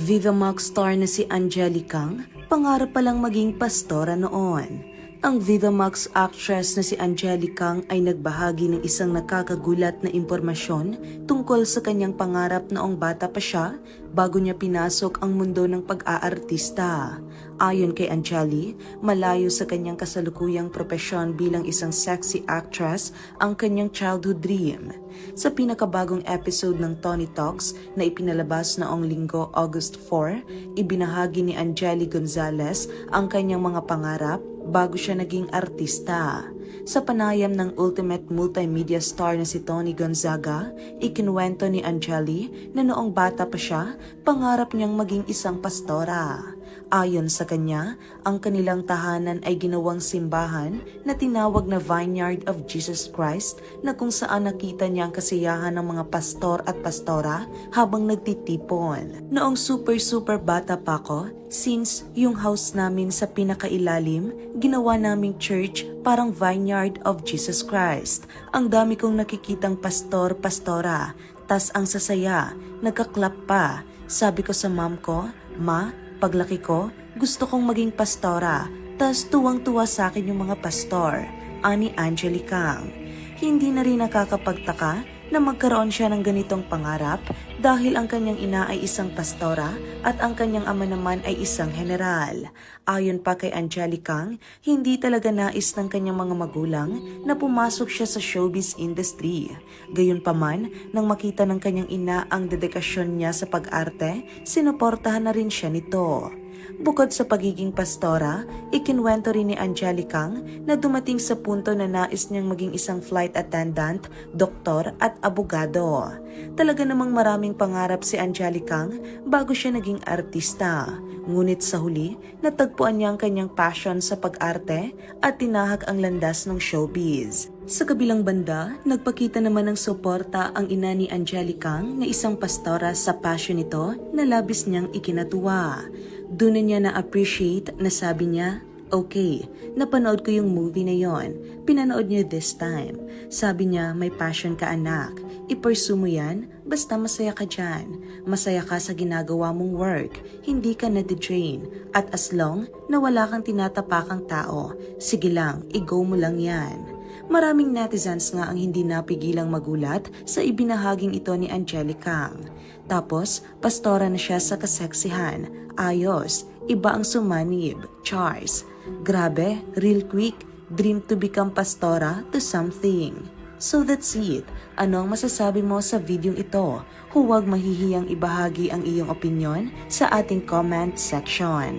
Viva Max star na si Angelica, pangarap palang maging pastora noon. Ang Viva Max actress na si Angelica ay nagbahagi ng isang nakakagulat na impormasyon tungkol sa kanyang pangarap noong bata pa siya bago niya pinasok ang mundo ng pag-aartista. Ayon kay Angeli, malayo sa kanyang kasalukuyang propesyon bilang isang sexy actress ang kanyang childhood dream. Sa pinakabagong episode ng Tony Talks na ipinalabas noong Linggo, August 4, ibinahagi ni Angeli Gonzalez ang kanyang mga pangarap bago siya naging artista. Sa panayam ng ultimate multimedia star na si Tony Gonzaga, ikinuwento ni Angeli na noong bata pa siya, pangarap niyang maging isang pastora. Ayon sa kanya, ang kanilang tahanan ay ginawang simbahan na tinawag na Vineyard of Jesus Christ na kung saan nakita niya ang kasiyahan ng mga pastor at pastora habang nagtitipon. Noong super bata pa ako, since yung house namin sa pinakailalim, ginawa naming church parang Vineyard of Jesus Christ. Ang dami kong nakikitang pastor-pastora, tas ang sasaya, nagkaklap pa. Sabi ko sa mom ko, "Ma, paglaki ko, gusto kong maging pastora, tas tuwang-tuwa sa akin yung mga pastor," ani Angelica. Hindi na rin nakakapagtaka na magkaroon siya ng ganitong pangarap dahil ang kanyang ina ay isang pastora at ang kanyang ama naman ay isang general. Ayon pa kay Angelica, hindi talaga nais ng kanyang mga magulang na pumasok siya sa showbiz industry. Gayunpaman, nang makita ng kanyang ina ang dedikasyon niya sa pag-arte, sinuportahan na rin siya nito. Bukod sa pagiging pastora, ikinwento rin ni Angelica na dumating sa punto na nais niyang maging isang flight attendant, doktor at abogado. Talaga namang maraming pangarap si Angelica bago siya naging artista. Ngunit sa huli, natagpuan niya ang kanyang passion sa pag-arte at tinahak ang landas ng showbiz. Sa kabilang banda, nagpakita naman ng suporta ang ina ni Angelica na isang pastora sa passion nito na labis niyang ikinatuwa. Doon na niya na-appreciate na sabi niya, "Okay, napanood ko yung movie na yon. Pinanood niyo this time. Sabi niya, may passion ka anak. I-pursue mo yan, basta masaya ka dyan. Masaya ka sa ginagawa mong work, hindi ka na-drain. At as long na wala kang tinatapakang tao, sige lang, i-go mo lang yan." Maraming netizens nga ang hindi napigilang magulat sa ibinahaging ito ni Angelica. Tapos, pastora na siya sa kaseksihan. Ayos, iba ang sumanib, Charles. Grabe, real quick, dream to become pastora to something. So that's it. Anong masasabi mo sa videong ito? Huwag mahihiyang ibahagi ang iyong opinion sa ating comment section.